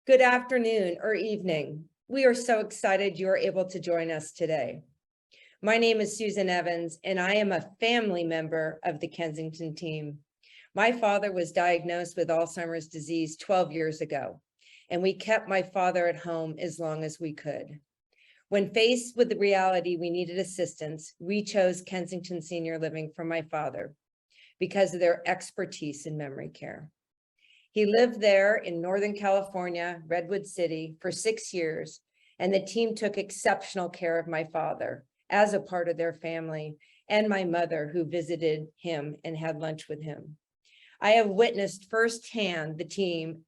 Good afternoon or evening. We are so excited you are able to join us today. My name is Susan Evans, and I am a family member of the Kensington team. My father was diagnosed with Alzheimer's disease 12 years ago, and we kept my father at home as long as we could. When faced with the reality we needed assistance, we chose Kensington Senior Living for my father because of their expertise in memory care. He lived there in Northern California, Redwood City, for 6 years, and the team took exceptional care of my father as a part of their family and my mother, who visited him and had lunch with him. I have witnessed firsthand the team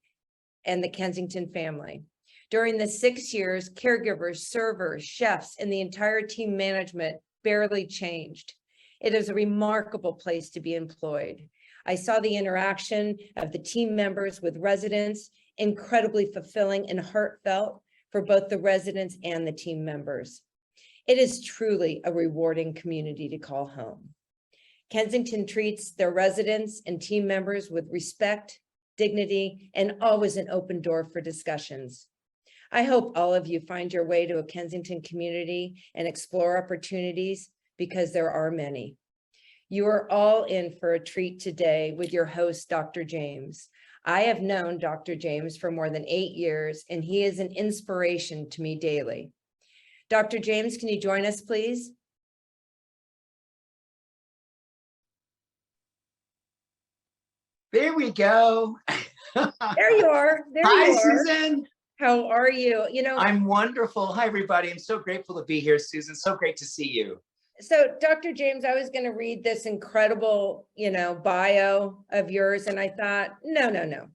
and the Kensington family. During the 6 years, caregivers, servers, chefs, and the entire team management barely changed. It is a remarkable place to be employed. I saw the interaction of the team members with residents, incredibly fulfilling and heartfelt for both the residents and the team members. It is truly a rewarding community to call home. Kensington treats their residents and team members with respect, dignity, and always an open door for discussions. I hope all of you find your way to a Kensington community and explore opportunities, because there are many. You are all in for a treat today with your host, Dr. James. I have known Dr. James for more than 8 years, and he is an inspiration to me daily. Dr. James, can you join us, please? There we go. There you are. Hi, Susan. How are you? I'm wonderful. Hi, everybody. I'm so grateful to be here, Susan. So great to see you. So, Dr. James, I was going to read this incredible, bio of yours, and I thought, no.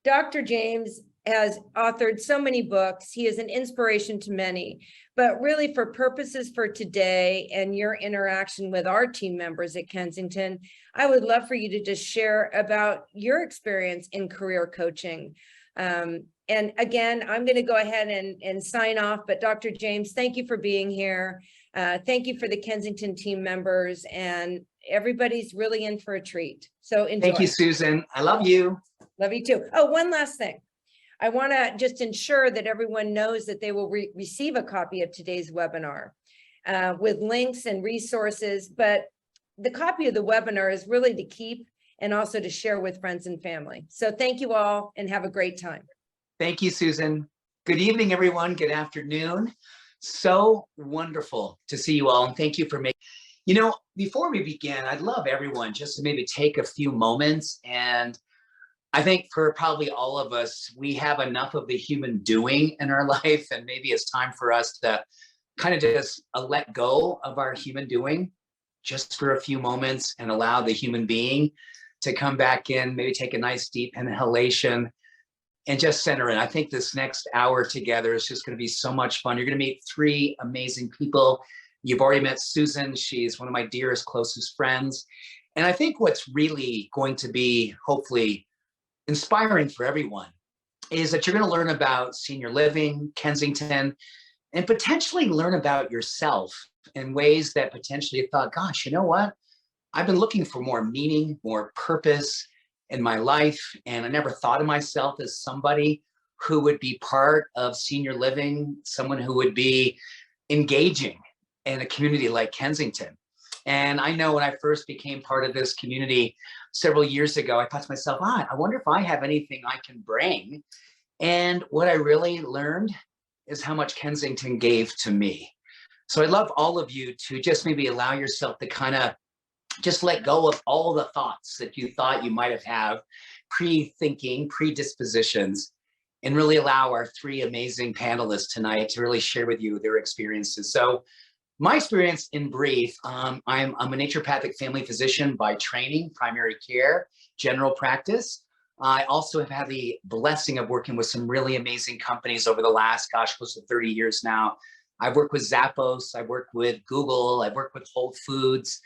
Dr. James has authored so many books. He is an inspiration to many, but really for purposes for today and your interaction with our team members at Kensington, I would love for you to just share about your experience in career coaching. And again, I'm going to go ahead and sign off, but Dr. James, thank you for being here. Thank you for the Kensington team members, and everybody's really in for a treat. So enjoy. Thank you, Susan. I love you. Love you too. Oh, one last thing. I want to just ensure that everyone knows that they will receive a copy of today's webinar with links and resources, but the copy of the webinar is really to keep and also to share with friends and family. So thank you all and have a great time. Thank you, Susan. Good evening, everyone. Good afternoon. So wonderful to see you all, and thank you for making. Before we begin, I'd love everyone just to maybe take a few moments, and I think for probably all of us, we have enough of the human doing in our life, and maybe it's time for us to kind of just let go of our human doing just for a few moments and allow the human being to come back in, maybe take a nice deep inhalation and just center in. I think this next hour together is just going to be so much fun. You're going to meet 3 amazing people. You've already met Susan. She's one of my dearest, closest friends. And I think what's really going to be hopefully inspiring for everyone is that you're going to learn about senior living, Kensington, and potentially learn about yourself in ways that potentially you thought, gosh, you know what? I've been looking for more meaning, more purpose in my life, and I never thought of myself as somebody who would be part of senior living, someone who would be engaging in a community like Kensington. And I know when I first became part of this community several years ago, I thought to myself, I wonder if I have anything I can bring. And what I really learned is how much Kensington gave to me. So I'd love all of you to just maybe allow yourself to kind of just let go of all the thoughts that you thought you might have pre-thinking, predispositions, and really allow our 3 amazing panelists tonight to really share with you their experiences. So my experience in brief, I'm a naturopathic family physician by training, primary care, general practice. I also have had the blessing of working with some really amazing companies over the last, close to 30 years now. I've worked with Zappos, I've worked with Google, I've worked with Whole Foods,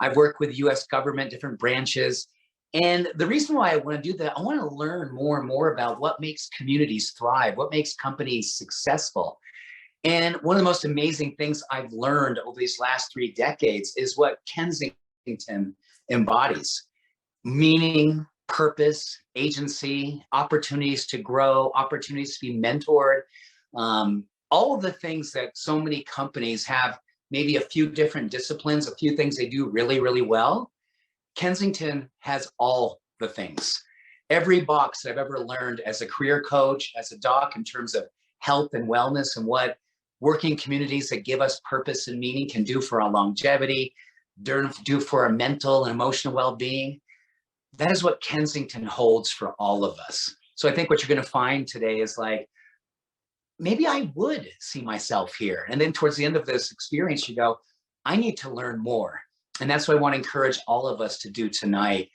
I've worked with US government, different branches. And the reason why I want to do that, I want to learn more and more about what makes communities thrive, what makes companies successful. And one of the most amazing things I've learned over these last 3 decades is what Kensington embodies: meaning, purpose, agency, opportunities to grow, opportunities to be mentored, all of the things that so many companies have, maybe a few different disciplines, a few things they do really, really well. Kensington has all the things. Every box that I've ever learned as a career coach, as a doc, in terms of health and wellness and what working communities that give us purpose and meaning can do for our longevity, do for our mental and emotional well-being. That is what Kensington holds for all of us. So I think what you're going to find today is like, maybe I would see myself here. And then towards the end of this experience, you go, I need to learn more. And that's what I want to encourage all of us to do tonight.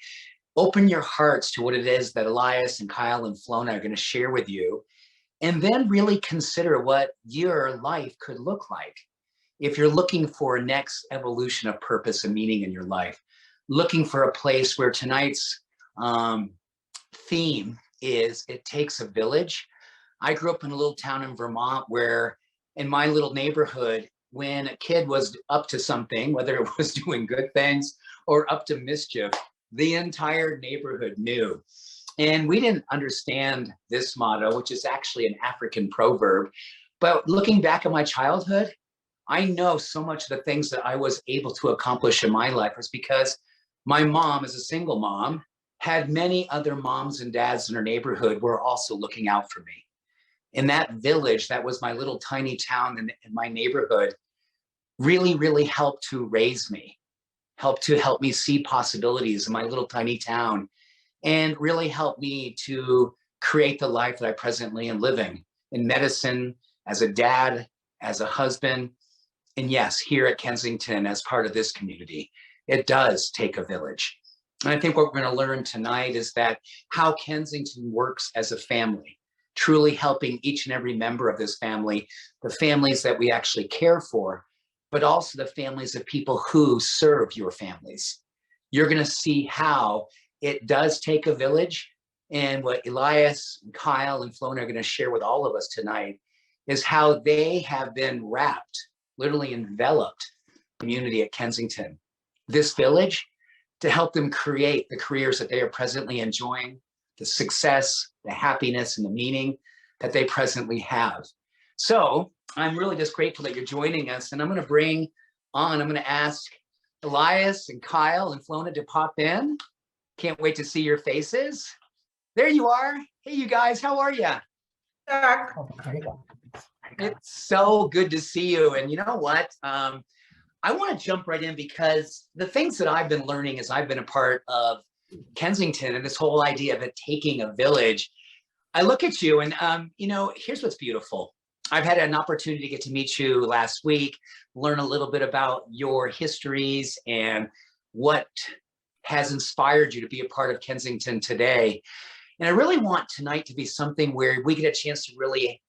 Open your hearts to what it is that Elias and Kyle and Flona are going to share with you. And then really consider what your life could look like. If you're looking for a next evolution of purpose and meaning in your life, looking for a place where tonight's theme is it takes a village. I grew up in a little town in Vermont where in my little neighborhood, when a kid was up to something, whether it was doing good things or up to mischief, the entire neighborhood knew. And we didn't understand this motto, which is actually an African proverb. But looking back at my childhood, I know so much of the things that I was able to accomplish in my life was because my mom, as a single mom, had many other moms and dads in her neighborhood who were also looking out for me. In that village, that was my little tiny town in my neighborhood, really, really helped to raise me, helped me see possibilities in my little tiny town, and really helped me to create the life that I presently am living in medicine, as a dad, as a husband, and yes, here at Kensington as part of this community. It does take a village. And I think what we're going to learn tonight is that how Kensington works as a family, truly helping each and every member of this family, the families that we actually care for, but also the families of people who serve your families. You're going to see how it does take a village. And what Elias, and Kyle, and Flona are going to share with all of us tonight is how they have been wrapped, literally enveloped, community at Kensington, this village, to help them create the careers that they are presently enjoying, the success, the happiness, and the meaning that they presently have. So I'm really just grateful that you're joining us. And I'm going to ask Elias and Kyle and Flona to pop in. Can't wait to see your faces. There you are. Hey, you guys, how are you? It's so good to see you. And you know what? I want to jump right in because the things that I've been learning as I've been a part of Kensington and this whole idea of it taking a village, I look at you and, here's what's beautiful. I've had an opportunity to get to meet you last week, learn a little bit about your histories and what has inspired you to be a part of Kensington today. And I really want tonight to be something where we get a chance to really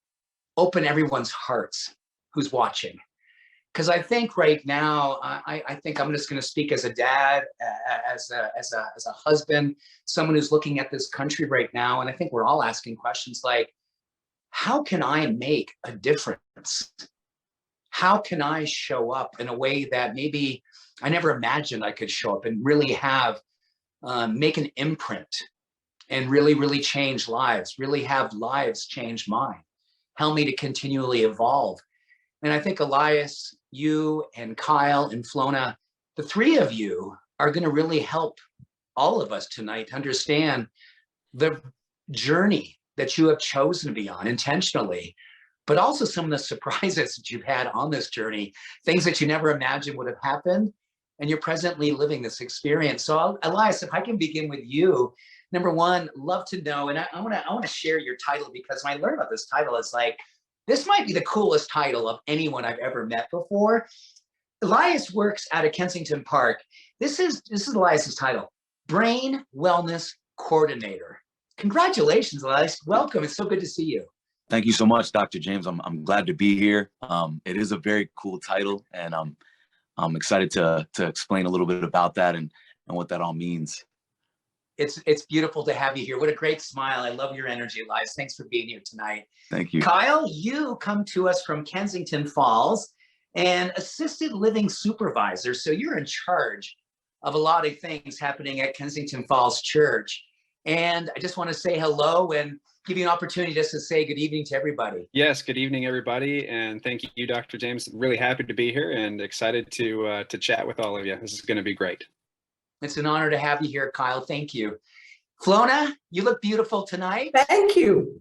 open everyone's hearts who's watching. Because I think right now, I think I'm just going to speak as a dad, as a husband, someone who's looking at this country right now. And I think we're all asking questions like, how can I make a difference? How can I show up in a way that maybe I never imagined I could show up and really have, make an imprint and really, really change lives, really have lives change mine, help me to continually evolve. And I think Elias, you and Kyle and Flona, the three of you are going to really help all of us tonight understand the journey that you have chosen to be on intentionally, but also some of the surprises that you've had on this journey, things that you never imagined would have happened, and you're presently living this experience. So Elias, if I can begin with you, number one, love to know, and I want to share your title, because when I learned about this title, it's like, this might be the coolest title of anyone I've ever met before. Elias works out of Kensington Park. This is Elias's title, Brain Wellness Coordinator. Congratulations, Elias. Welcome. It's so good to see you. Thank you so much, Dr. James. I'm glad to be here. It is a very cool title, and I'm excited to explain a little bit about that and what that all means. It's beautiful to have you here. What a great smile. I love your energy, Elias. Thanks for being here tonight. Thank you. Kyle, you come to us from Kensington Falls, and assisted living supervisor. So you're in charge of a lot of things happening at Kensington Falls Church. And I just want to say hello and give you an opportunity just to say good evening to everybody. Yes, good evening, everybody. And thank you, Dr. James. Really happy to be here and excited to chat with all of you. This is going to be great. It's an honor to have you here, Kyle. Thank you. Flona, you look beautiful tonight. Thank you.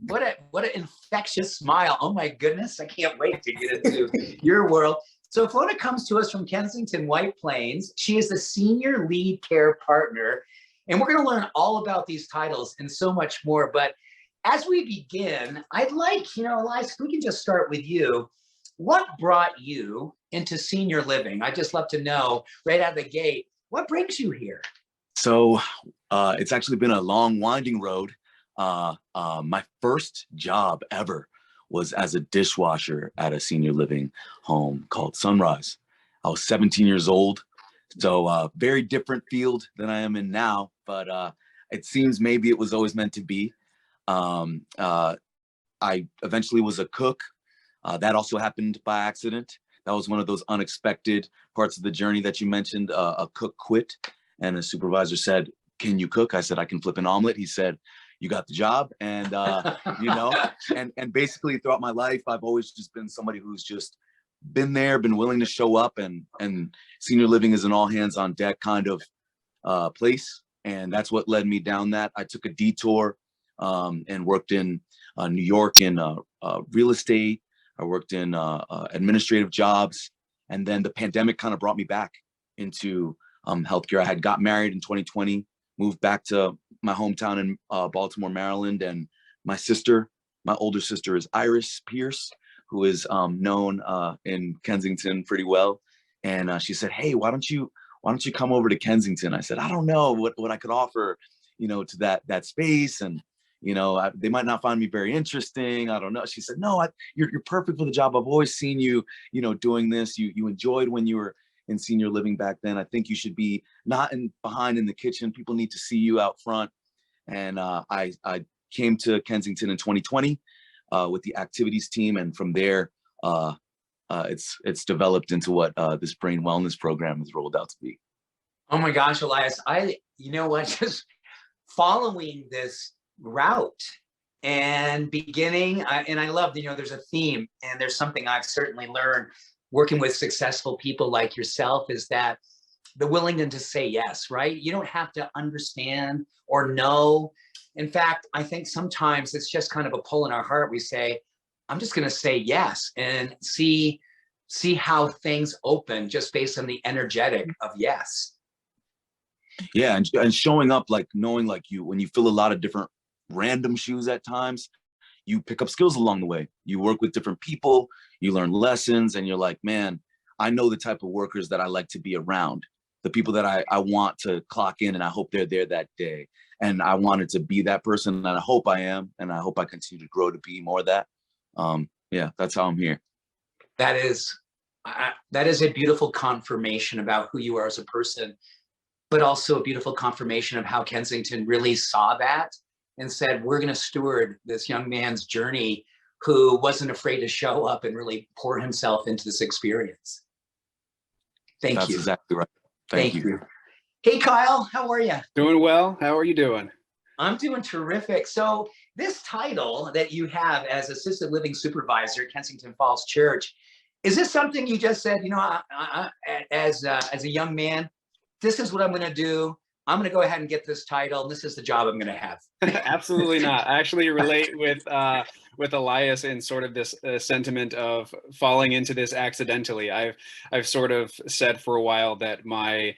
What an infectious smile. Oh my goodness. I can't wait to get into your world. So Flona comes to us from Kensington White Plains. She is the senior lead care partner. And we're going to learn all about these titles and so much more. But as we begin, I'd like, Elias, if we can just start with you. What brought you into senior living? I'd just love to know right out of the gate, what brings you here? So it's actually been a long, winding road. My first job ever was as a dishwasher at a senior living home called Sunrise. I was 17 years old, so very different field than I am in now, but it seems maybe it was always meant to be. I eventually was a cook. That also happened by accident. That was one of those unexpected parts of the journey that you mentioned. A cook quit and a supervisor said, "Can you cook?" I said, "I can flip an omelet." He said, "You got the job." And, and basically throughout my life, I've always just been somebody who's just been there, been willing to show up, and senior living is an all hands on deck kind of place. And that's what led me down that. I took a detour and worked in New York in real estate. I worked in administrative jobs. And then the pandemic kind of brought me back into healthcare. I had got married in 2020, moved back to my hometown in Baltimore, Maryland. And my older sister is Iris Pierce, who is known in Kensington pretty well. And she said, "Hey, why don't you come over to Kensington?" I said, "I don't know what I could offer, to that space. And, they might not find me very interesting. I don't know." She said, "No, you're perfect for the job. I've always seen you, doing this. You enjoyed when you were in senior living back then. I think you should be not behind in the kitchen. People need to see you out front." And I came to Kensington in 2020 with the activities team. And from there, it's developed into what this brain wellness program has rolled out to be. Oh my gosh, Elias, just following this route and beginning, and I love, there's a theme, and there's something I've certainly learned working with successful people like yourself, is that the willingness to say yes, right? You don't have to understand or know. In fact, I think sometimes it's just kind of a pull in our heart. We say, I'm just going to say yes and see how things open just based on the energetic of yes. Yeah, and showing up, like knowing, like when you fill a lot of different random shoes at times, you pick up skills along the way. You work with different people, you learn lessons, and you're like, man, I know the type of workers that I like to be around, the people that I want to clock in, and I hope they're there that day. And I wanted to be that person, and I hope I am, and I hope I continue to grow to be more of that. Yeah, that's how I'm here. That is a beautiful confirmation about who you are as a person, but also a beautiful confirmation of how Kensington really saw that and said, we're going to steward this young man's journey who wasn't afraid to show up and really pour himself into this experience. Thank you. That's exactly right. Thank you. Hey, Kyle, how are you? Doing well. How are you doing? I'm doing terrific. So this title that you have as assisted living supervisor at Kensington Falls Church, is this something you just said, as a young man, this is what I'm going to do. I'm going to go ahead and get this title, and this is the job I'm going to have? Absolutely not. I actually relate with Elias in sort of this sentiment of falling into this accidentally. I've sort of said for a while that my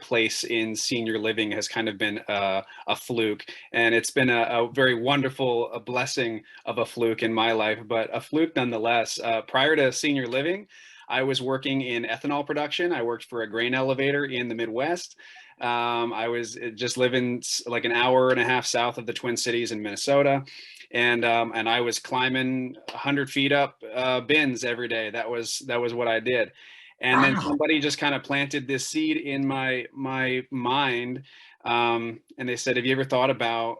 place in senior living has kind of been a fluke, and it's been a very wonderful blessing of a fluke in my life, but a fluke nonetheless. Prior to senior living, I was working in ethanol production. I worked for a grain elevator in the Midwest. I was just living like an hour and a half south of the Twin Cities in Minnesota. And I was climbing 100 feet up bins every day. That was what I did. And then somebody just kind of planted this seed in my mind And they said, have you ever thought about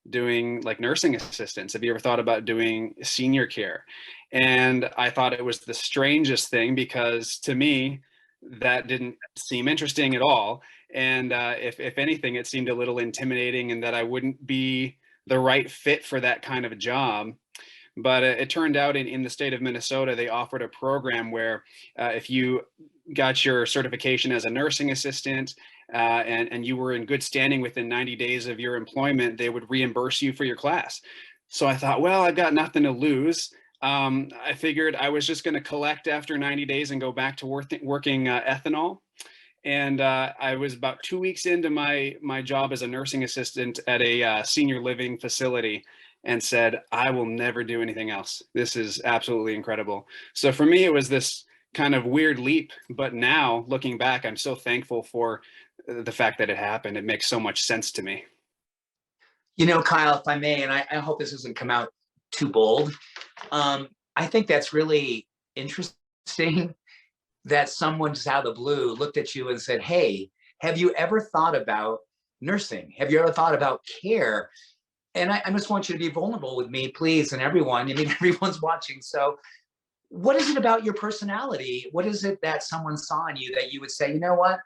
doing like nursing assistants? Have you ever thought about doing senior care? And I thought it was the strangest thing, because to me, that didn't seem interesting at all. And if anything, it seemed a little intimidating, and that I wouldn't be the right fit for that kind of a job. But it turned out in the state of Minnesota, they offered a program where if you got your certification as a nursing assistant and you were in good standing within 90 days of your employment, they would reimburse you for your class. So I thought, well, I've got nothing to lose. I figured I was just going to collect after 90 days and go back to working ethanol. And I was about 2 weeks into my job as a nursing assistant at a senior living facility, and said, I will never do anything else. This is absolutely incredible. So for me, it was this kind of weird leap. But now looking back, I'm so thankful for the fact that it happened. It makes so much sense to me. You know, Kyle, if I may, and I hope this doesn't come out too bold, I think that's really interesting that someone just out of the blue looked at you and said, hey, have you ever thought about nursing? Have you ever thought about care? And I just want you to be vulnerable with me, please, and everyone. I mean, everyone's watching. So what is it about your personality? What is it that someone saw in you that you would say, you know what,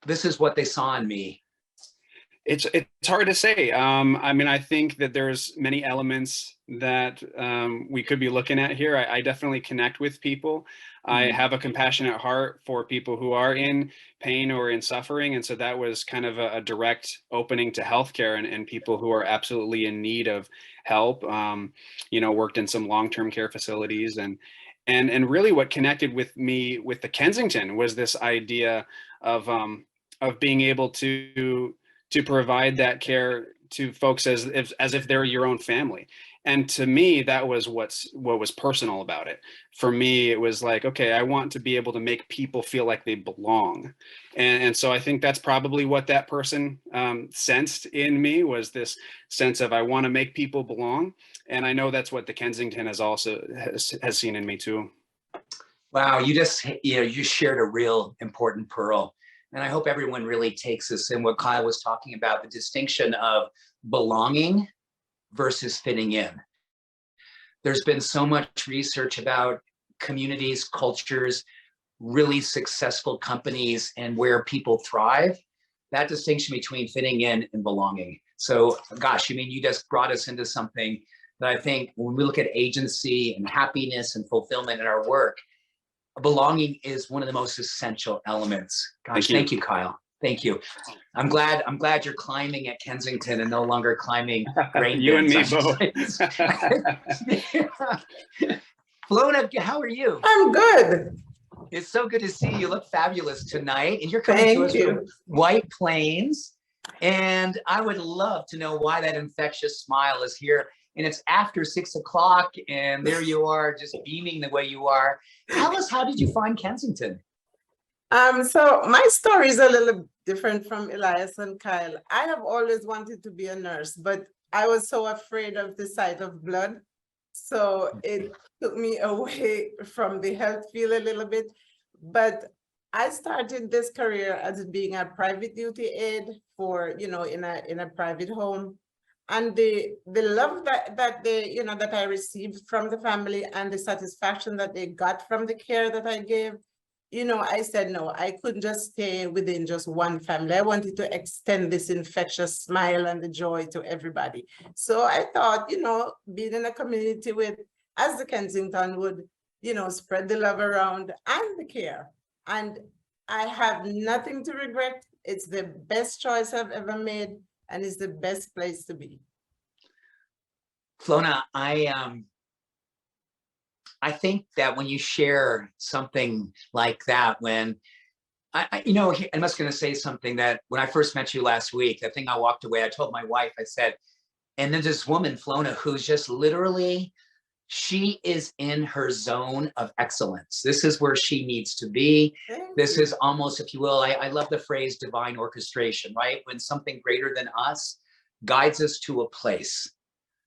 this is what they saw in me? It's hard to say. I mean, I think that there's many elements that we could be looking at here. I definitely connect with people. I have a compassionate heart for people who are in pain or in suffering. And so that was kind of a direct opening to healthcare and people who are absolutely in need of help. Worked in some long-term care facilities, and really what connected with me with the Kensington was this idea of being able to provide that care to folks as if they're your own family. And to me, that was what was personal about it. For me, it was like, okay, I want to be able to make people feel like they belong. And so I think that's probably what that person sensed in me, was this sense of, I want to make people belong. And I know that's what the Kensington has seen in me too. Wow, you shared a real important pearl. And I hope everyone really takes this in, what Kyle was talking about, the distinction of belonging versus fitting in. There's been so much research about communities, cultures, really successful companies, and where people thrive, that distinction between fitting in and belonging. So, gosh, I mean, you just brought us into something that I think when we look at agency and happiness and fulfillment in our work, belonging is one of the most essential elements. Gosh, thank you, Kyle. Thank you. I'm glad you're climbing at Kensington and no longer climbing grain You and bins, me both. Flona, how are you? I'm good. It's so good to see you. You look fabulous tonight. And you're coming to us from White Plains. And I would love to know why that infectious smile is here. And it's after 6 o'clock, and there you are, just beaming the way you are. Tell us, how did you find Kensington? So my story is a little different from Elias and Kyle. I have always wanted to be a nurse, but I was so afraid of the sight of blood. So it took me away from the health field a little bit. But I started this career as being a private duty aide for, in a private home. And the love that they, that I received from the family, and the satisfaction that they got from the care that I gave, I said, no, I couldn't just stay within just one family. I wanted to extend this infectious smile and the joy to everybody. So I thought, being in a community as the Kensington would, spread the love around and the care. And I have nothing to regret. It's the best choice I've ever made, and it's the best place to be. Flona, I think that when you share something like that, when I'm just going to say something that when I first met you last week, the thing I walked away, I told my wife, I said, and then this woman, Flona, who's just literally, she is in her zone of excellence. This is where she needs to be. This is almost, if you will, I love the phrase divine orchestration, right? When something greater than us guides us to a place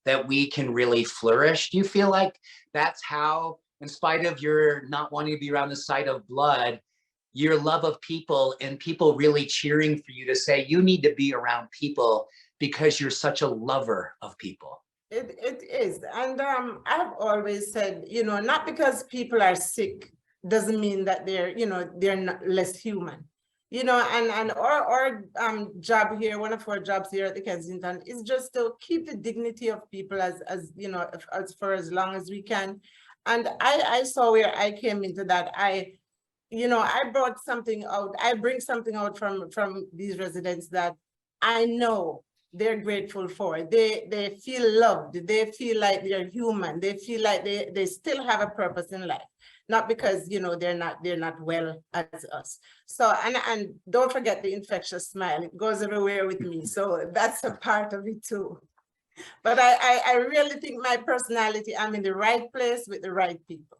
that we can really flourish. Do you feel like that's how, in spite of your not wanting to be around the sight of blood, your love of people and people really cheering for you to say, you need to be around people because you're such a lover of people. It is. And I've always said, you know, not because people are sick doesn't mean that they're, you know, they're not less human. You know, and our job here, one of our jobs here at the Kensington is just to keep the dignity of people as you know, as for as long as we can. And I saw where I came into that. You know, I brought something out. I bring something out from these residents that I know they're grateful for. They feel loved. They feel like they're human. They feel like they still have a purpose in life. Not because, you know, they're not well as us. So, and don't forget the infectious smile. It goes everywhere with me. So that's a part of it too. But I really think my personality, I'm in the right place with the right people.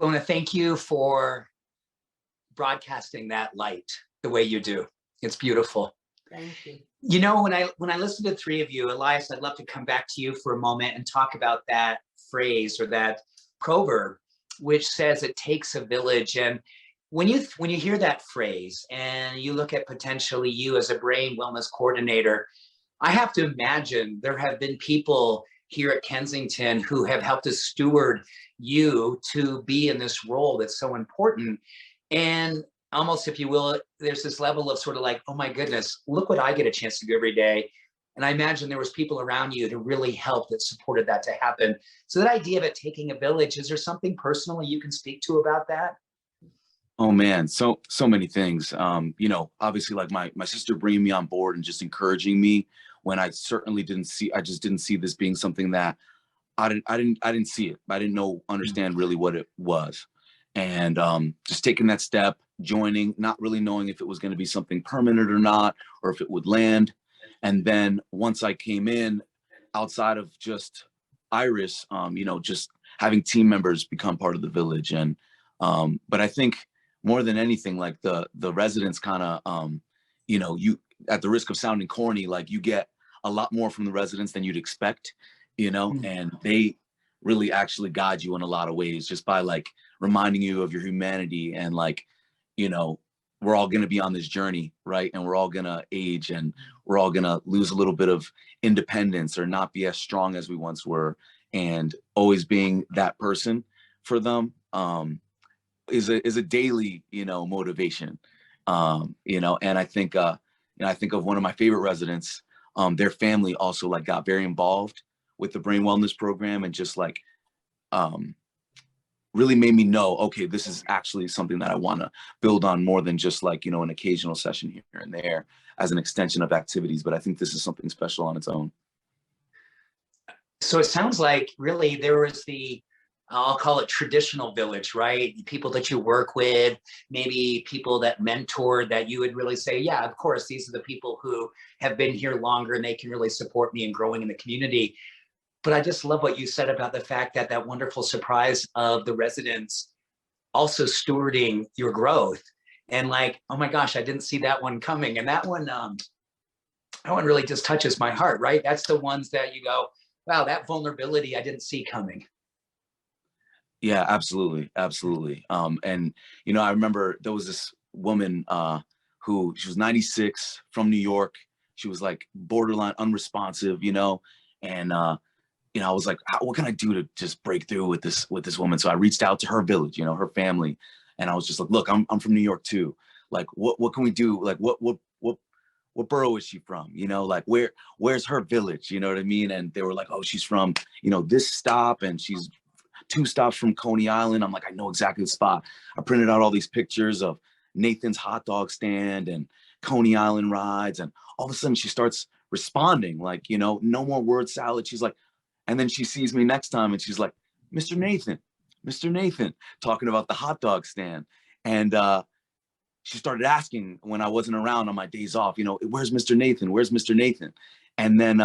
I want to thank you for broadcasting that light the way you do. It's beautiful. Thank you. You know, when I listen to the three of you, Elias, I'd love to come back to you for a moment and talk about that phrase or that proverb, which says it takes a village. And when you hear that phrase and you look at potentially you as a brain wellness coordinator, I have to imagine there have been people here at Kensington who have helped us steward you to be in this role that's so important. And almost, if you will, there's this level of sort of like, oh my goodness, look what I get a chance to do every day. And I imagine there was people around you to really help that supported that to happen. So that idea of it taking a village, is there something personally you can speak to about that? Oh man, so many things. You know, obviously like my sister bringing me on board and just encouraging me when I certainly didn't see this being something that I didn't see it. I didn't understand really what it was. And just taking that step, joining, not really knowing if it was going to be something permanent or not, or if it would land. And then once I came in, outside of just Iris, you know, just having team members become part of the village. And but I think more than anything, like the residents kind of, you know, you, at the risk of sounding corny, like you get a lot more from the residents than you'd expect, you know, and they really actually guide you in a lot of ways just by like reminding you of your humanity and like, you know, we're all going to be on this journey, right? And we're all going to age and we're all going to lose a little bit of independence or not be as strong as we once were. And always being that person for them is a daily, you know, motivation. You know, and I think, you know, I think of one of my favorite residents, their family also like got very involved with the brain wellness program and just like really made me know, okay, this is actually something that I want to build on more than just like, you know, an occasional session here and there as an extension of activities. But I think this is something special on its own. So it sounds like really there was I'll call it traditional village, right? People that you work with, maybe people that mentor that you would really say, yeah, of course, these are the people who have been here longer and they can really support me in growing in the community. But I just love what you said about the fact that that wonderful surprise of the residents also stewarding your growth and like, oh my gosh, I didn't see that one coming. And that one really just touches my heart, right? That's the ones that you go, wow, that vulnerability I didn't see coming. Yeah, absolutely. Absolutely. And, you know, I remember there was this woman who, she was 96 from New York. She was like borderline unresponsive, you know, and, you know, I was like, what can I do to just break through with this woman? So I reached out to her village, you know, her family. And I was just like, look, I'm from New York too. Like, what can we do? Like, what borough is she from? You know, like where's her village? You know what I mean? And they were like, oh, she's from, you know, this stop and she's 2 stops from Coney Island. I'm like, I know exactly the spot. I printed out all these pictures of Nathan's hot dog stand and Coney Island rides. And all of a sudden she starts responding like, you know, no more word salad. She's like, and then she sees me next time and she's like, Mr. Nathan, talking about the hot dog stand. And she started asking when I wasn't around on my days off, you know, where's Mr. Nathan? Where's Mr. Nathan? And then,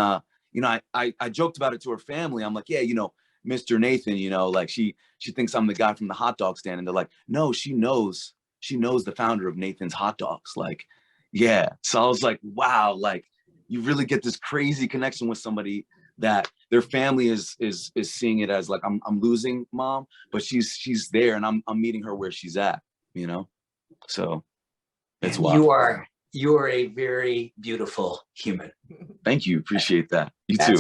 you know, I joked about it to her family. I'm like, yeah, you know, Mr. Nathan, you know, like she thinks I'm the guy from the hot dog stand. And they're like, no, she knows the founder of Nathan's Hot Dogs. Like, yeah. So I was like, wow, like you really get this crazy connection with somebody that their family is seeing it as like, I'm losing mom, but she's there and I'm meeting her where she's at. you know? So it's wild. You are a very beautiful human. Thank you. Appreciate that. You That too.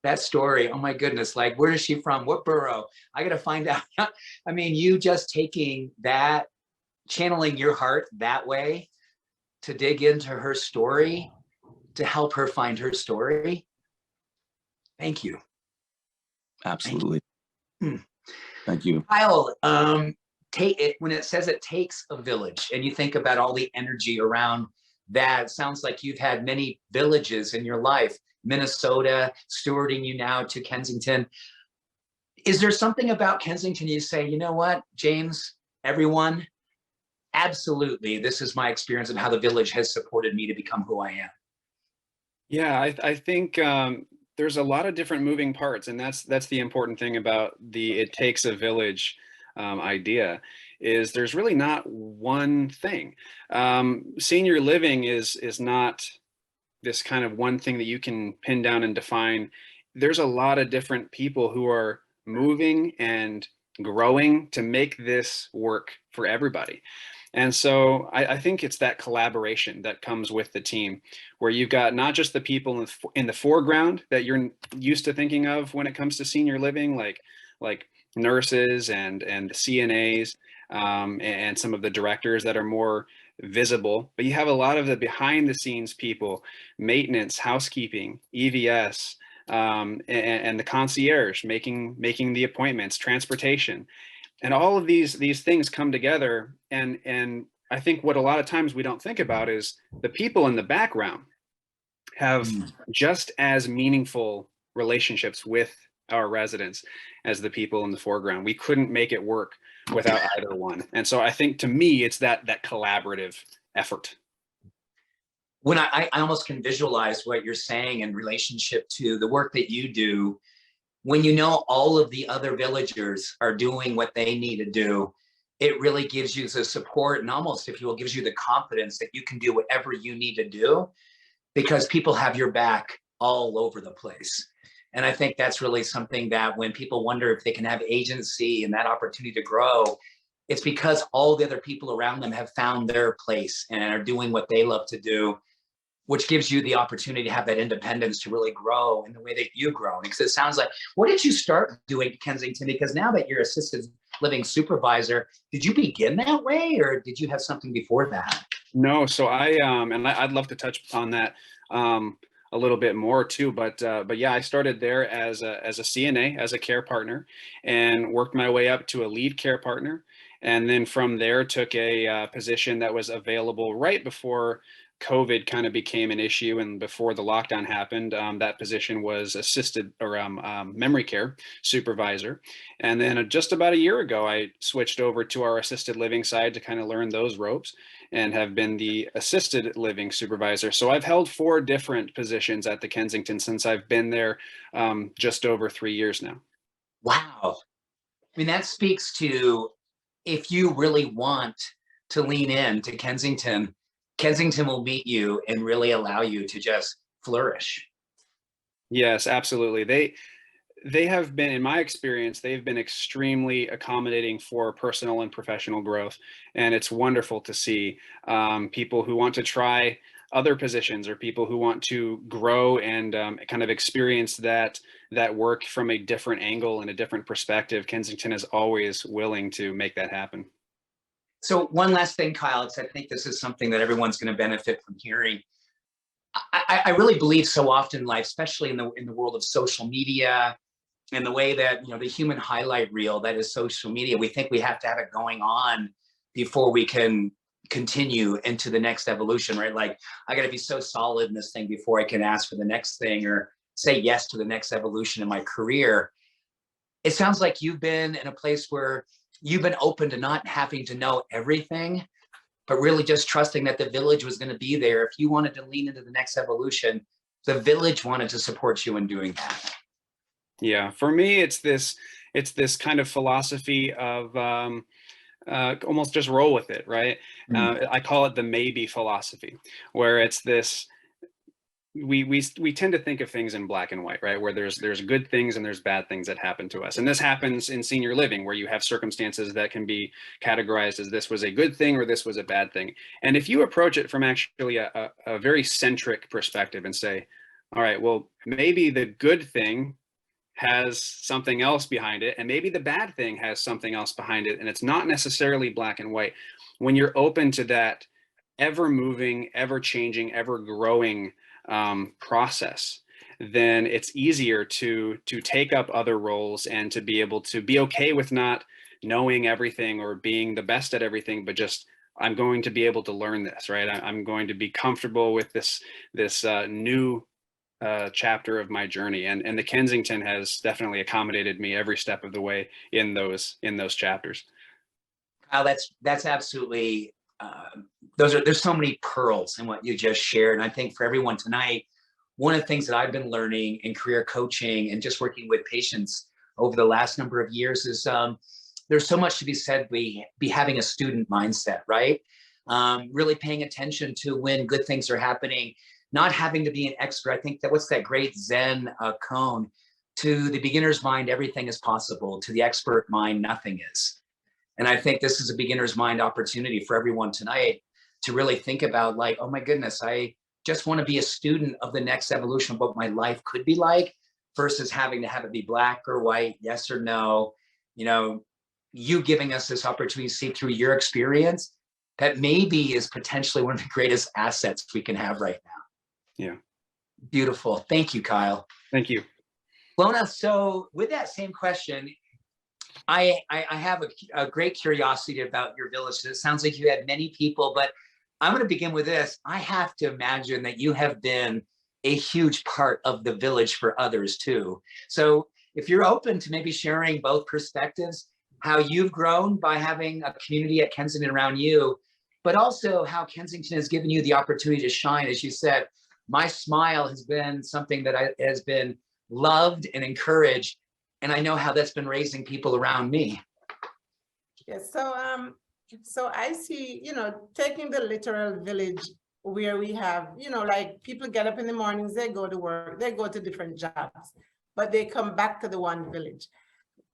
that story. Oh my goodness. Like, where is she from? What borough? I got to find out. I mean, you just taking that, channeling your heart that way to dig into her story, to help her find her story. Thank you. Absolutely. Thank you. Thank you. Kyle, take it when it says it takes a village, and you think about all the energy around that. It sounds like you've had many villages in your life. Minnesota, stewarding you now to Kensington. Is there something about Kensington you say, you know what, James, everyone, absolutely, this is my experience of how the village has supported me to become who I am? Yeah, I think there's a lot of different moving parts, and that's the important thing about the "it takes a village" idea. Is there's really not one thing. Senior living is not this kind of one thing that you can pin down and define. There's a lot of different people who are moving and growing to make this work for everybody. And so I think it's that collaboration that comes with the team, where you've got not just the people in the foreground that you're used to thinking of when it comes to senior living, like nurses and the CNAs, and some of the directors that are more visible, but you have a lot of the behind the scenes people, maintenance, housekeeping, EVS, and the concierge making the appointments, transportation. And all of these things come together, and I think what a lot of times we don't think about is the people in the background have just as meaningful relationships with our residents as the people in the foreground. We couldn't make it work without either one. And so I think, to me, it's that collaborative effort. When I almost can visualize what you're saying in relationship to the work that you do. When you know all of the other villagers are doing what they need to do, it really gives you the support, and almost, if you will, gives you the confidence that you can do whatever you need to do, because people have your back all over the place. And I think that's really something that when people wonder if they can have agency and that opportunity to grow, it's because all the other people around them have found their place and are doing what they love to do, which gives you the opportunity to have that independence to really grow in the way that you grow. Because it sounds like, what did you start doing at Kensington? Because now that you're assisted living supervisor, did you begin that way, or did you have something before that? No, so I'd love to touch on that a little bit more too, but yeah, I started there as a CNA, as a care partner, and worked my way up to a lead care partner. And then from there took a position that was available right before COVID kind of became an issue, and before the lockdown happened. That position was assisted or memory care supervisor. And then just about a year ago, I switched over to our assisted living side to kind of learn those ropes, and have been the assisted living supervisor. So I've held 4 different positions at the Kensington since I've been there just over 3 years now. Wow. I mean, that speaks to, if you really want to lean in to Kensington, Kensington will meet you and really allow you to just flourish. Yes, absolutely. They have been, in my experience, they've been extremely accommodating for personal and professional growth. And it's wonderful to see people who want to try other positions, or people who want to grow and kind of experience that work from a different angle and a different perspective. Kensington is always willing to make that happen. So one last thing, Kyle, I think this is something that everyone's going to benefit from hearing. I really believe so often in life, especially in the world of social media, and the way that, the human highlight reel that is social media, we think we have to have it going on before we can continue into the next evolution, right? Like, I got to be so solid in this thing before I can ask for the next thing, or say yes to the next evolution in my career. It sounds like you've been in a place where you've been open to not having to know everything, but really just trusting that the village was going to be there. If you wanted to lean into the next evolution, the village wanted to support you in doing that. Yeah, for me, it's this kind of philosophy of almost just roll with it, right? I call it the maybe philosophy, where it's this: we tend to think of things in black and white, right? Where there's good things and there's bad things that happen to us. And this happens in senior living, where you have circumstances that can be categorized as this was a good thing or this was a bad thing. And if you approach it from actually a very centric perspective and say, all right, well, maybe the good thing has something else behind it, and maybe the bad thing has something else behind it, and it's not necessarily black and white. When you're open to that ever moving, ever changing, ever growing process, then it's easier to take up other roles and to be able to be okay with not knowing everything or being the best at everything, but just, I'm going to be able to learn this, right? I'm going to be comfortable with this new chapter of my journey, and the Kensington has definitely accommodated me every step of the way in those chapters. That's absolutely there's so many pearls in what you just shared. And I think for everyone tonight, one of the things that I've been learning in career coaching and just working with patients over the last number of years is there's so much to be said, be having a student mindset, right? Really paying attention to when good things are happening, not having to be an expert. I think that what's that great Zen cone? To the beginner's mind, everything is possible. To the expert mind, nothing is. And I think this is a beginner's mind opportunity for everyone tonight to really think about, like, oh my goodness, I just want to be a student of the next evolution of what my life could be like, versus having to have it be black or white, yes or no. You know, you giving us this opportunity to see through your experience, that maybe is potentially one of the greatest assets we can have right now. Yeah. Beautiful. Thank you, Kyle. Thank you. Lona, so with that same question, I have a great curiosity about your village. It sounds like you had many people, but I'm going to begin with this. I have to imagine that you have been a huge part of the village for others too. So if you're open to maybe sharing both perspectives, how you've grown by having a community at Kensington around you, but also how Kensington has given you the opportunity to shine. As you said, my smile has been something that has been loved and encouraged. And I know how that's been raising people around me. Yes, so I see, taking the literal village where we have, like people get up in the mornings, they go to work, they go to different jobs, but they come back to the one village.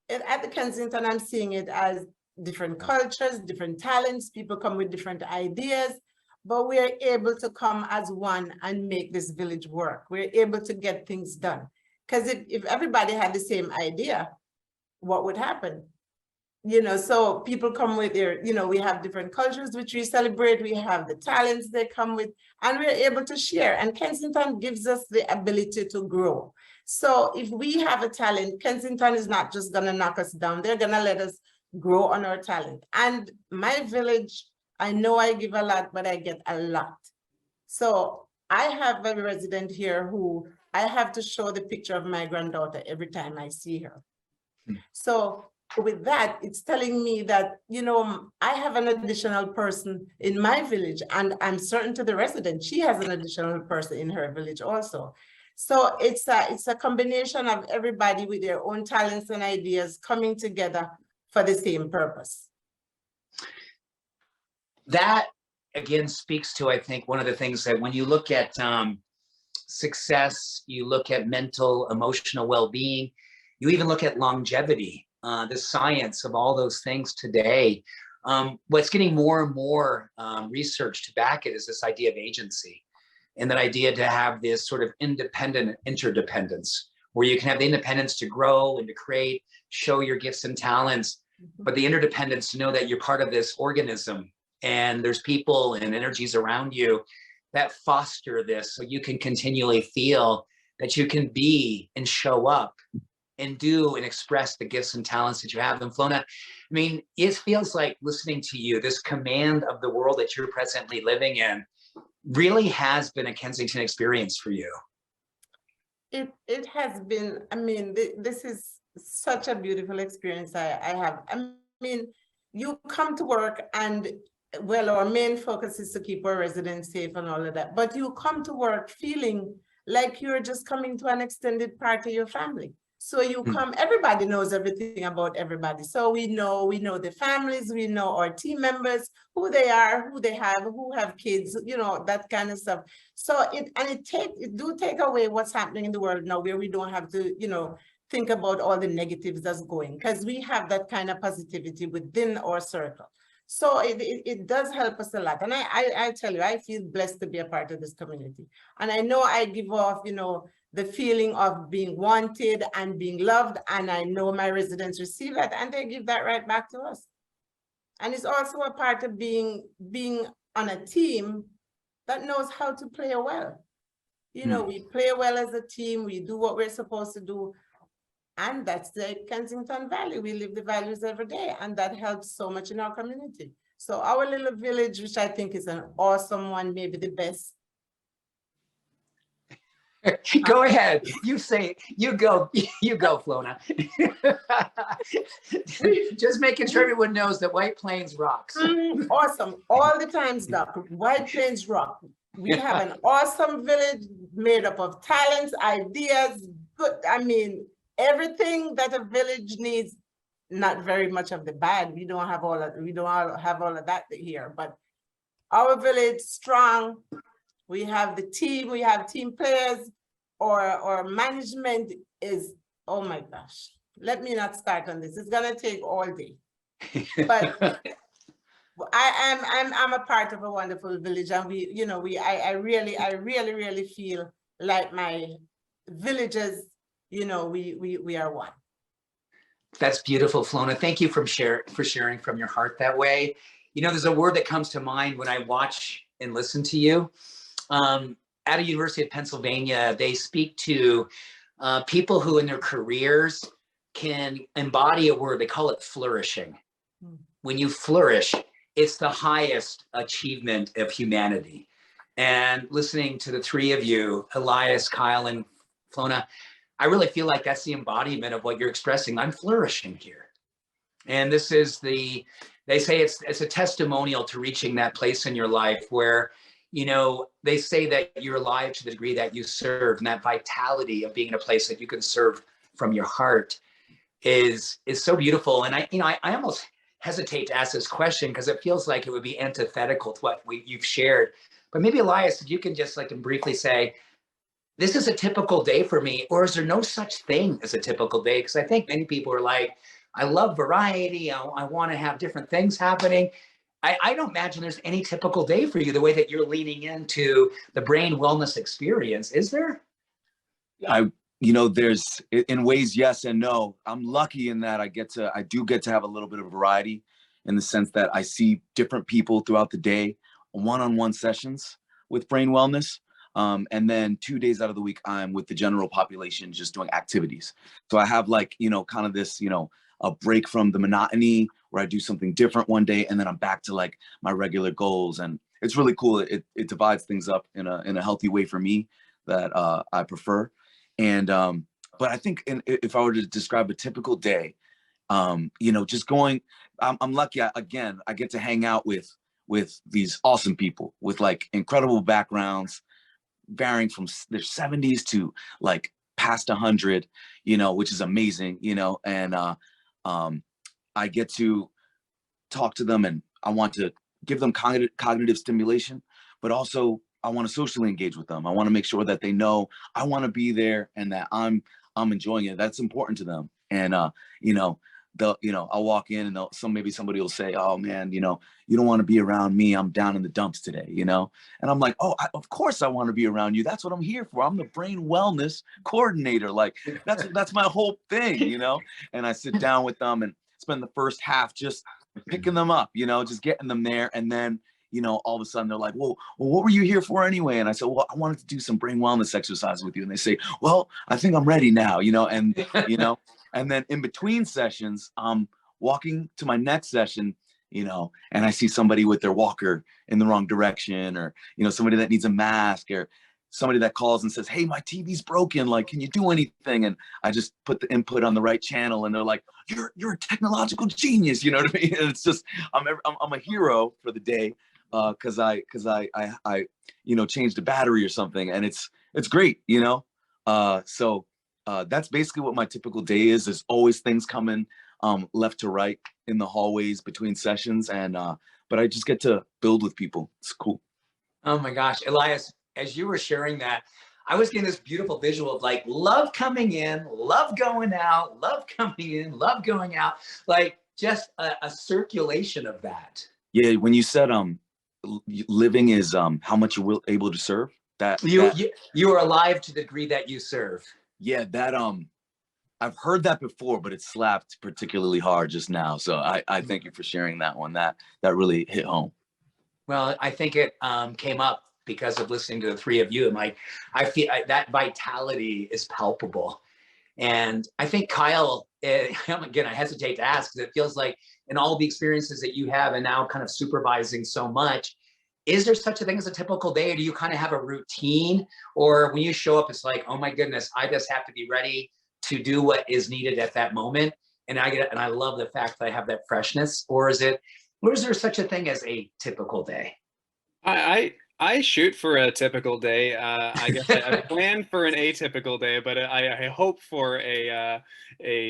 And at the Kensington, I'm seeing it as different cultures, different talents, people come with different ideas, but we're able to come as one and make this village work. We're able to get things done. Because if everybody had the same idea, what would happen? So people come with their, we have different cultures which we celebrate, we have the talents they come with, and we're able to share. And Kensington gives us the ability to grow. So if we have a talent, Kensington is not just gonna knock us down, they're gonna let us grow on our talent. And my village, I know I give a lot, but I get a lot. So I have a resident here who I have to show the picture of my granddaughter every time I see her. So with that, it's telling me that, I have an additional person in my village, and I'm certain to the resident, she has an additional person in her village also. So it's a combination of everybody with their own talents and ideas coming together for the same purpose. That again speaks to, I think, one of the things that when you look at success, you look at mental, emotional well-being, you even look at longevity, the science of all those things today. What's getting more and more research to back it is this idea of agency, and that idea to have this sort of independent interdependence, where you can have the independence to grow and to create, show your gifts and talents, but the interdependence to know that you're part of this organism and there's people and energies around you that foster this, so you can continually feel that you can be and show up and do and express the gifts and talents that you have. And Flona, I mean, it feels like listening to you, this command of the world that you're presently living in really has been a Kensington experience for you. It has been, I mean, this is such a beautiful experience I have. I mean, you come to work and, well, our main focus is to keep our residents safe and all of that, but you come to work feeling like you're just coming to an extended part of your family. So you come, everybody knows everything about everybody. So we know the families, we know our team members, who they are, who they have, who have kids, you know, that kind of stuff. So it do take away what's happening in the world now, where we don't have to, you know, think about all the negatives that's going, because we have that kind of positivity within our circle. So it does help us a lot. And I tell you, I feel blessed to be a part of this community. And I know I give off, you know, the feeling of being wanted and being loved. And I know my residents receive that and they give that right back to us. And it's also a part of being on a team that knows how to play well. You know, we play well as a team, we do what we're supposed to do. And that's the Kensington value. We live the values every day, and that helps so much in our community. So our little village, which I think is an awesome one, maybe the best. Go ahead. You say, you go, Flona. Just making sure everyone knows that White Plains rocks. Awesome. All the times, Doc. White Plains rock. We have an awesome village made up of talents, ideas, good. I mean, everything that a village needs, not very much of the bad. We don't have all of that here, but our village strong. We have the team, we have team players, or management is, oh my gosh. Let me not start on this. It's gonna take all day. But I'm a part of a wonderful village, and we, you know, I really feel like my villages, you know, we are one. That's beautiful, Flona. Thank you for sharing from your heart that way. You know, there's a word that comes to mind when I watch and listen to you. At a University of Pennsylvania, they speak to people who in their careers can embody a word. They call it flourishing. When you flourish, it's the highest achievement of humanity. And listening to the three of you, Elias, Kyle, and Flona, I really feel like that's the embodiment of what you're expressing. I'm flourishing here. And this is they say it's a testimonial to reaching that place in your life where, you know, they say that you're alive to the degree that you serve, and that vitality of being in a place that you can serve from your heart is so beautiful. And I almost hesitate to ask this question because it feels like it would be antithetical to what you've shared. But maybe Elias, if you can just briefly say, this is a typical day for me, or is there no such thing as a typical day? Because I think many people are like, I love variety. I want to have different things happening. I don't imagine there's any typical day for you the way that you're leaning into the brain wellness experience. Is there? There's in ways, yes and no. I'm lucky in that I do get to have a little bit of variety in the sense that I see different people throughout the day, one-on-one sessions with brain wellness. And then 2 days out of the week, I'm with the general population just doing activities. So I have kind of this, a break from the monotony where I do something different one day and then I'm back to my regular goals. And it's really cool. It divides things up in a healthy way for me that I prefer. And but I think if I were to describe a typical day, just going, I'm lucky. I get to hang out with these awesome people with incredible backgrounds, varying from their 70s to past 100, which is amazing, and I get to talk to them and I want to give them cognitive stimulation, but also I want to socially engage with them. I want to make sure that they know I want to be there and that I'm enjoying it. That's important to them. And I'll walk in and maybe somebody will say, oh man, you don't want to be around me. I'm down in the dumps today, and I'm like, oh, of course I want to be around you. That's what I'm here for. I'm the brain wellness coordinator. That's my whole thing, and I sit down with them and spend the first half just picking them up, just getting them there. And then, all of a sudden they're like, well, what were you here for anyway? And I said, well, I wanted to do some brain wellness exercise with you. And they say, well, I think I'm ready now, and, and then in between sessions, I'm walking to my next session, and I see somebody with their walker in the wrong direction, or, somebody that needs a mask, or somebody that calls and says, hey, my TV's broken. Can you do anything? And I just put the input on the right channel and they're like, you're a technological genius. You know what I mean? And it's just, I'm a hero for the day. Cause I changed a battery or something, and it's great, so that's basically what my typical day is. There's always things coming left to right in the hallways between sessions, and but I just get to build with people. It's cool. Oh my gosh, Elias, as you were sharing that, I was getting this beautiful visual of like love coming in, love going out, love coming in, love going out, like just a circulation of that. Yeah, when you said living is how much you're able to serve. You are alive to the degree that you serve. Yeah, that I've heard that before, but it slapped particularly hard just now. So I thank you for sharing that one. That really hit home. Well, I think it came up because of listening to the three of you. And like, I feel that vitality is palpable. And I think Kyle, again, I hesitate to ask because it feels like in all the experiences that you have and now kind of supervising so much, is there such a thing as a typical day? Or do you kind of have a routine? Or when you show up, it's like, oh my goodness, I just have to be ready to do what is needed at that moment. And I love the fact that I have that freshness. Or is there such a thing as a typical day? I shoot for a typical day. I guess I plan for an atypical day, but I hope for a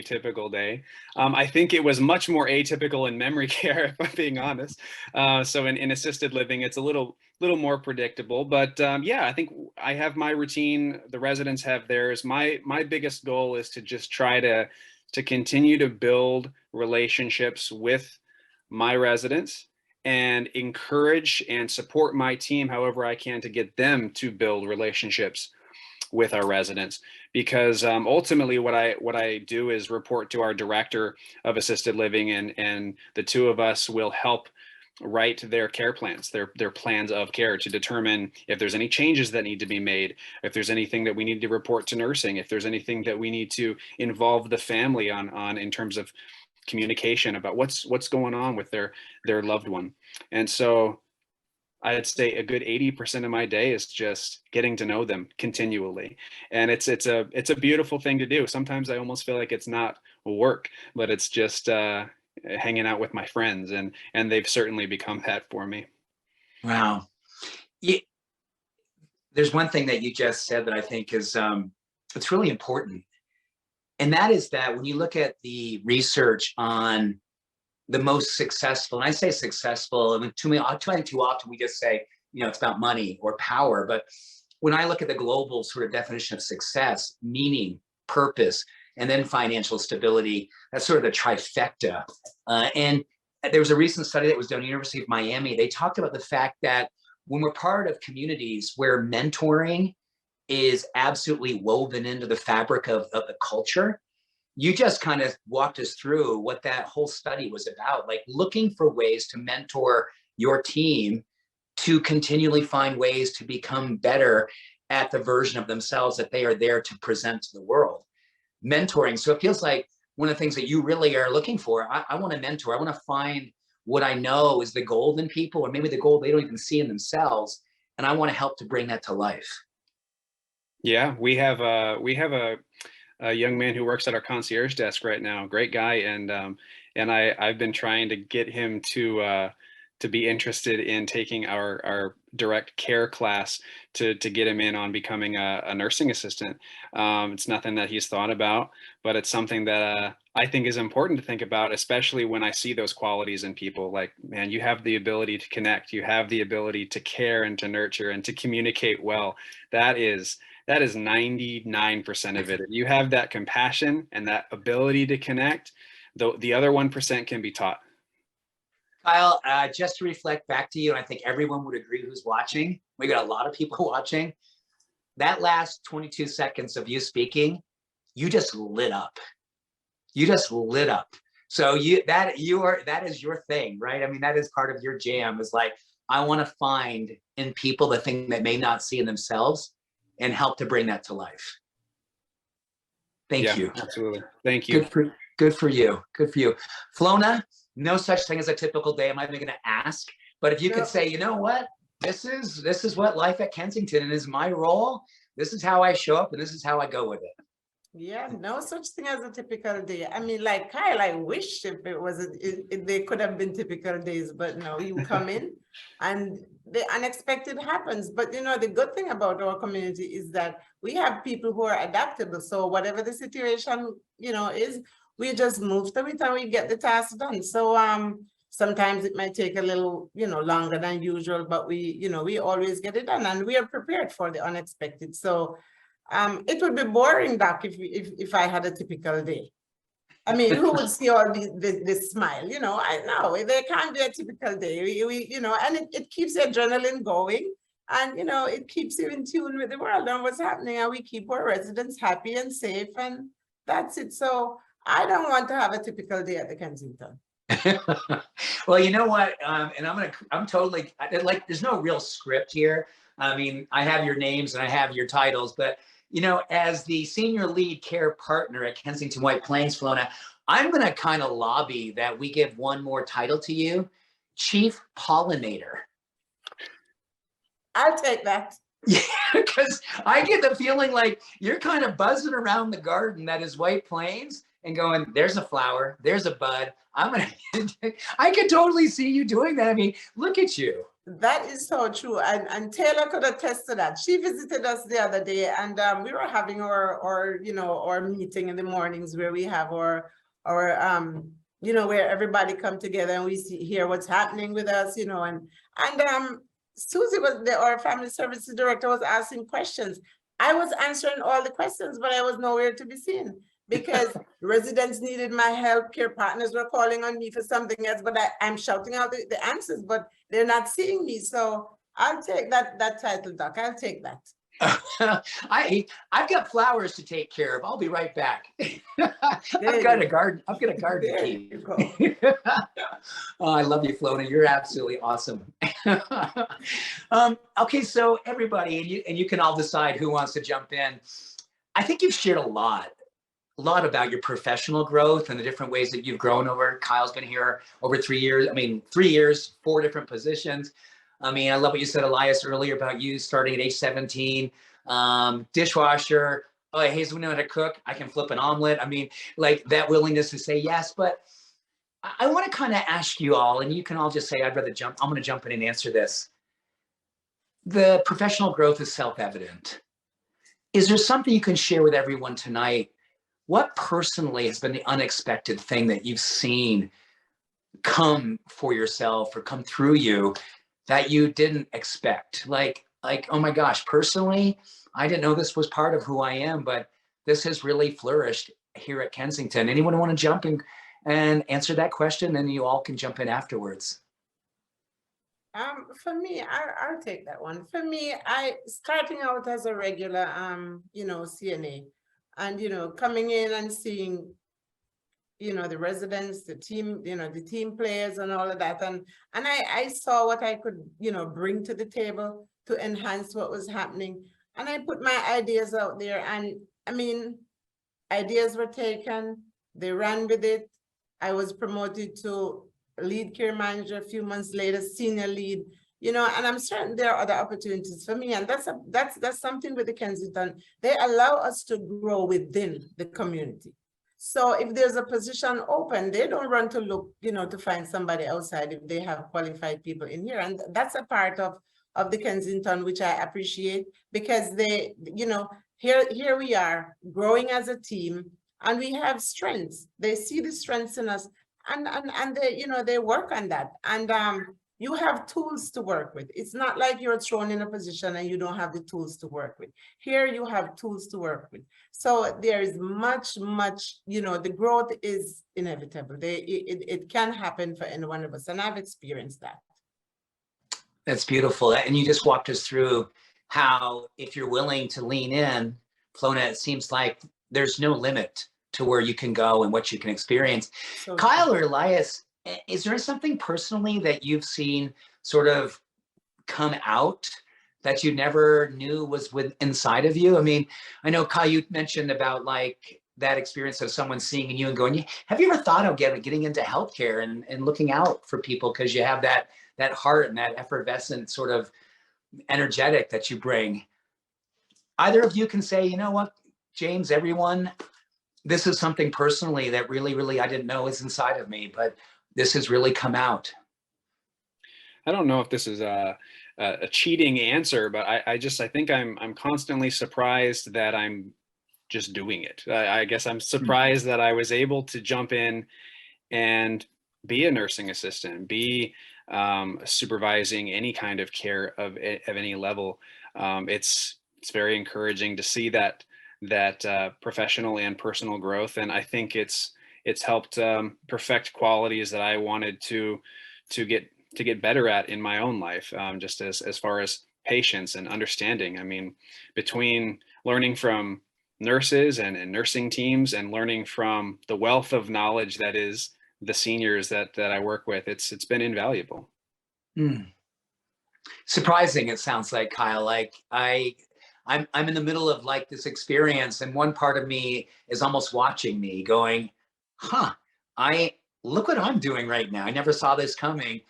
typical day. I think it was much more atypical in memory care, if I'm being honest. So in assisted living, it's a little more predictable. But yeah, I think I have my routine. The residents have theirs. My biggest goal is to just try to continue to build relationships with my residents and encourage and support my team however I can to get them to build relationships with our residents. Because ultimately what I do is report to our director of assisted living, and the two of us will help write their care plans, their plans of care, to determine if there's any changes that need to be made, if there's anything that we need to report to nursing, if there's anything that we need to involve the family on in terms of communication about what's going on with their loved one. And so I'd say a good 80% of my day is just getting to know them continually. And it's a beautiful thing to do. Sometimes I almost feel like it's not work, but it's just hanging out with my friends, and they've certainly become that for me. Wow. There's one thing that you just said that I think is it's really important. And that is that when you look at the research on the most successful, and I say successful, and too often we just say, it's about money or power. But when I look at the global sort of definition of success, meaning, purpose, and then financial stability, that's sort of the trifecta. And there was a recent study that was done at the University of Miami. They talked about the fact that when we're part of communities where mentoring is absolutely woven into the fabric of the culture, you just kind of walked us through what that whole study was about, like looking for ways to mentor your team to continually find ways to become better at the version of themselves that they are there to present to the world. Mentoring. So it feels like one of the things that you really are looking for. I want to mentor. I want to find what I know is the gold in people, or maybe the gold they don't even see in themselves. And I want to help to bring that to life. Yeah, we have a young man who works at our concierge desk right now. Great guy, and I've been trying to get him to be interested in taking our direct care class to get him in on becoming a nursing assistant. It's nothing that he's thought about, but it's something that I think is important to think about, especially when I see those qualities in people. Like, man, you have the ability to connect, you have the ability to care and to nurture and to communicate well. That is 99% of it. If you have that compassion and that ability to connect, the other 1% can be taught. Kyle, just to reflect back to you, and I think everyone would agree who's watching, we got a lot of people watching, that last 22 seconds of you speaking, you just lit up. You just lit up. So that is your thing, right? I mean, that is part of your jam, is like, I want to find in people the thing that may not see in themselves and help to bring that to life. Thank you. Absolutely. Thank you. Good for you. Good for you. Flona, no such thing as a typical day. I'm not even going to ask, but if you could say, you know what, this is what life at Kensington is, my role. This is how I show up, and this is how I go with it. Yeah, no such thing as a typical day. I mean, like Kyle, I wish if it was, they could have been typical days, but no, you come in and the unexpected happens. But the good thing about our community is that we have people who are adaptable. So whatever the situation, is, we just move through it and we get the task done. So sometimes it might take a little, longer than usual, but we always get it done and we are prepared for the unexpected. So it would be boring, Doc, if I had a typical day. I mean, who would see all this smile? I know there can't be a typical day. And it keeps the adrenaline going, and it keeps you in tune with the world and what's happening, and we keep our residents happy and safe, and that's it. So I don't want to have a typical day at the Kensington. Well, you know what? And I'm totally like, there's no real script here. I mean, I have your names and I have your titles, but as the senior lead care partner at Kensington White Plains, Flona, I'm going to kind of lobby that we give one more title to you, Chief Pollinator. I'll take that. Yeah, because I get the feeling like you're kind of buzzing around the garden that is White Plains and going, there's a flower, there's a bud. I could totally see you doing that. I mean, look at you. That is so true. And Taylor could attest to that. She visited us the other day, and we were having our meeting in the mornings where we have our where everybody come together and we hear what's happening with us, and Susie our family services director was asking questions. I was answering all the questions, but I was nowhere to be seen because residents needed my help. Care partners were calling on me for something else, but I'm shouting out the answers, but they're not seeing me. So I'll take that title, Doc. I'll take that. I've got flowers to take care of. I'll be right back. I've got a garden to keep. Oh, I love you, Flona. You're absolutely awesome. Okay, so everybody, and you can all decide who wants to jump in. I think you've shared a lot about your professional growth and the different ways that you've grown over. Kyle's been here over 3 years. I mean, 3 years, 4 different positions. I mean, I love what you said, Elias, earlier about you starting at age 17, dishwasher. Oh, hey, so we know how to cook. I can flip an omelet. I mean, like that willingness to say yes. But I want to kind of ask you all, and you can all just say, I'd rather jump. I'm going to jump in and answer this. The professional growth is self-evident. Is there something you can share with everyone tonight? What personally has been the unexpected thing that you've seen come for yourself or come through you that you didn't expect? Like, oh my gosh, personally, I didn't know this was part of who I am, but this has really flourished here at Kensington. Anyone want to jump in and answer that question? Then you all can jump in afterwards. For me, I'll take that one. For me, I starting out as a regular, CNA, and coming in and seeing, the residents, the team, the team players and all of that, and I saw what I could, bring to the table to enhance what was happening, and I put my ideas out there, and I mean, ideas were taken, they ran with it. I was promoted to lead care manager a few months later, senior lead, and I'm certain there are other opportunities for me. And that's something with the Kensington. They allow us to grow within the community. So if there's a position open, they don't run to look, to find somebody outside if they have qualified people in here. And that's a part of the Kensington, which I appreciate, because they, here we are growing as a team, and we have strengths. They see the strengths in us, and they, they work on that. And you have tools to work with. It's not like you're thrown in a position and you don't have the tools to work with. Here you have tools to work with. So there is much, the growth is inevitable. It can happen for any one of us, and I've experienced that. That's beautiful. And you just walked us through how, if you're willing to lean in, Flona, it seems like there's no limit to where you can go and what you can experience. So, Kyle or Elias, is there something personally that you've seen sort of come out that you never knew was inside of you? I mean, I know, Kyle, you mentioned about like that experience of someone seeing in you and going, have you ever thought of getting into healthcare and looking out for people because you have that heart and that effervescent sort of energetic that you bring? Either of you can say, you know what, James, everyone, this is something personally that really, I didn't know is inside of me, but this has really come out. I don't know if this is a cheating answer, but I think I'm constantly surprised that I'm just doing it. I guess I'm surprised that I was able to jump in and be a nursing assistant, be supervising any kind of care of any level. It's very encouraging to see that professional and personal growth, and I think it's helped perfect qualities that I wanted to get better at in my own life, just as far as patience and understanding. I mean, between learning from nurses and nursing teams and learning from the wealth of knowledge that is the seniors that I work with, it's been invaluable. Surprising, it sounds like, Kyle. Like I'm in the middle of like this experience, and one part of me is almost watching me going, look what I'm doing right now. I never saw this coming.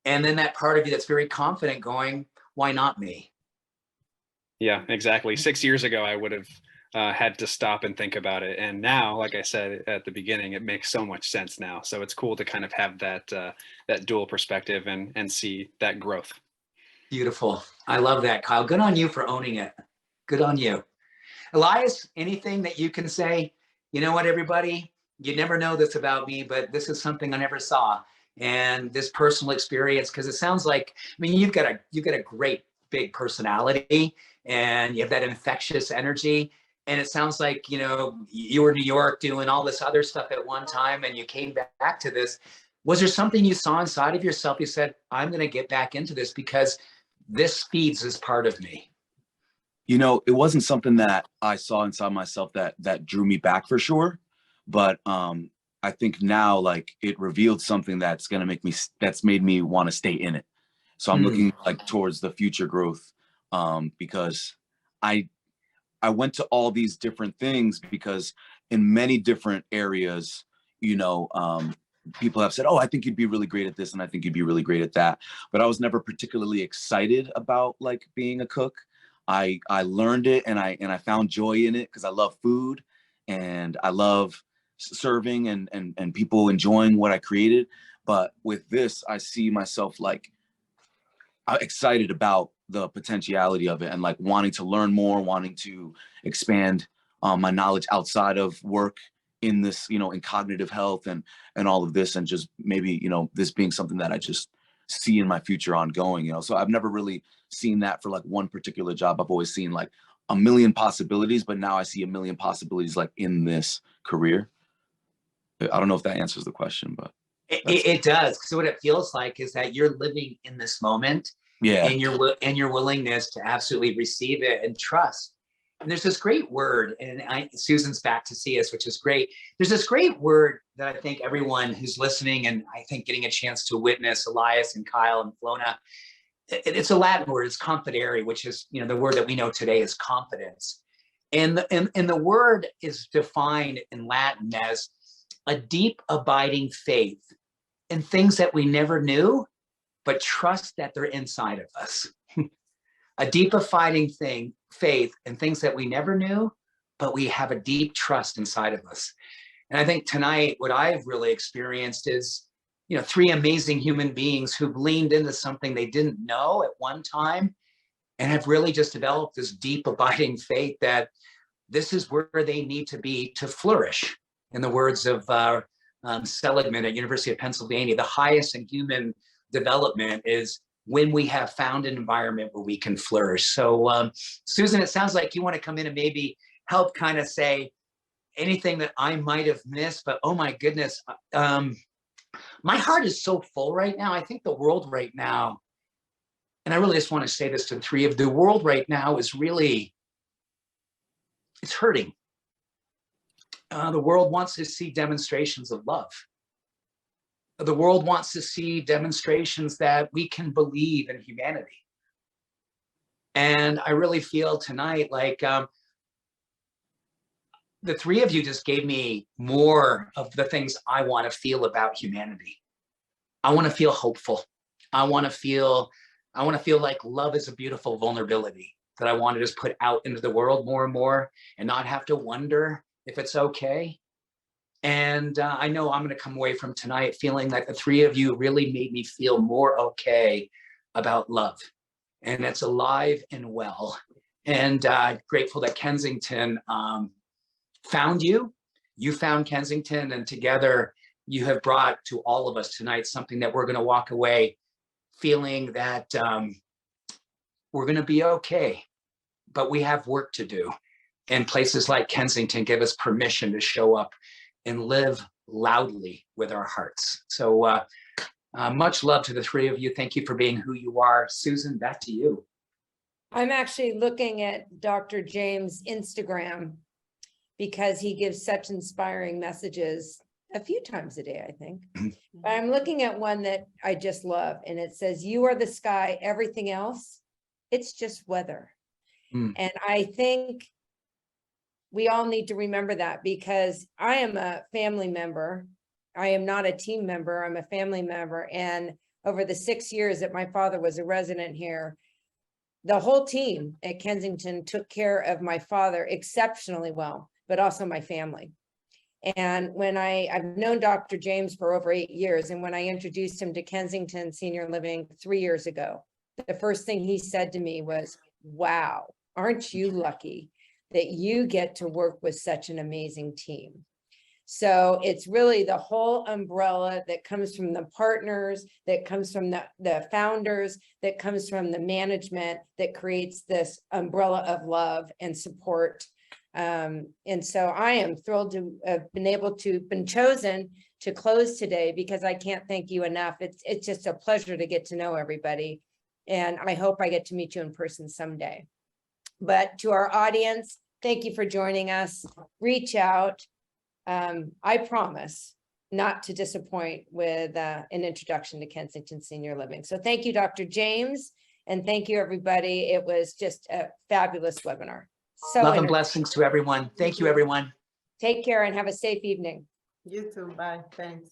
And then that part of you that's very confident going, why not me? Yeah, exactly. 6 years ago, I would have had to stop and think about it. And now, like I said at the beginning, it makes so much sense now. So it's cool to kind of have that dual perspective and see that growth. Beautiful. I love that, Kyle. Good on you for owning it. Good on you. Elias, anything that you can say? You know what, everybody? You never know this about me, but this is something I never saw. And this personal experience, because it sounds like, I mean, you've got a great big personality, and you have that infectious energy. And it sounds like, you know, you were in New York doing all this other stuff at one time, and you came back to this. Was there something you saw inside of yourself? You said, I'm going to get back into this because this feeds this part of me. You know, it wasn't something that I saw inside myself that drew me back for sure. But I think now, like, it revealed something that's made me want to stay in it. So I'm looking like towards the future growth, because I went to all these different things because in many different areas, you know, people have said, oh, I think you'd be really great at this, and I think you'd be really great at that. But I was never particularly excited about like being a cook. I learned it, and I found joy in it because I love food, and I love serving and people enjoying what I created. But with this, I see myself like excited about the potentiality of it, and like wanting to learn more, wanting to expand my knowledge outside of work in this, you know, in cognitive health and all of this, and just maybe, you know, this being something that I just see in my future ongoing, you know. So I've never really seen that for like one particular job. I've always seen like a million possibilities, but now I see a million possibilities like in this career. I don't know if that answers the question, but it does. So what it feels like is that you're living in this moment, yeah, and your willingness to absolutely receive it and trust. And there's this great word, and Susan's back to see us, which is great. There's this great word that I think everyone who's listening, and I think getting a chance to witness Elias and Kyle and Flona, it's a Latin word, it's confidere, which is, you know, the word that we know today is confidence. And the word is defined in Latin as a deep, abiding faith in things that we never knew, but trust that they're inside of us. A deep, abiding faith in things that we never knew, but we have a deep trust inside of us. And I think tonight, what I've really experienced is, you know, three amazing human beings who've leaned into something they didn't know at one time, and have really just developed this deep, abiding faith that this is where they need to be to flourish. In the words of Seligman at University of Pennsylvania, the highest in human development is when we have found an environment where we can flourish. So Susan, it sounds like you want to come in and maybe help kind of say anything that I might have missed, but oh my goodness, my heart is so full right now. I think the world right now, and I really just want to say this to the three of the world right now is really, it's hurting. The world wants to see demonstrations of love. The world wants to see demonstrations that we can believe in humanity. And I really feel tonight like the three of you just gave me more of the things I want to feel about humanity. I want to feel hopeful. I want to feel like love is a beautiful vulnerability. that I want to just put out into the world more and more and not have to wonder if it's okay. And I know I'm going to come away from tonight feeling like the three of you really made me feel more okay about love. And it's alive and well. And grateful that Kensington found you. You found Kensington, and together you have brought to all of us tonight something that we're going to walk away feeling that we're going to be okay, but we have work to do. And places like Kensington give us permission to show up and live loudly with our hearts. So much love to the three of you. Thank you for being who you are. Susan, back to you. I'm actually looking at Dr. James' Instagram because he gives such inspiring messages a few times a day, I think. But I'm looking at one that I just love, and it says, "You are the sky, everything else, it's just weather." And I think we all need to remember that, because I am a family member. I am not a team member, I'm a family member. And over the 6 years that my father was a resident here, the whole team at Kensington took care of my father exceptionally well, but also my family. And when I've known Dr. James for over 8 years, and when I introduced him to Kensington Senior Living 3 years ago, the first thing he said to me was, "Wow, aren't you lucky that you get to work with such an amazing team?" So it's really the whole umbrella that comes from the partners, that comes from the founders, that comes from the management, that creates this umbrella of love and support. And so I am thrilled to have been chosen to close today, because I can't thank you enough. It's just a pleasure to get to know everybody. And I hope I get to meet you in person someday. But to our audience, thank you for joining us. Reach out. I promise not to disappoint with an introduction to Kensington Senior Living. So thank you, Dr. James, and thank you, everybody. It was just a fabulous webinar. So Love and blessings to everyone. Thank you, everyone. Take care and have a safe evening. You too. Bye. Thanks.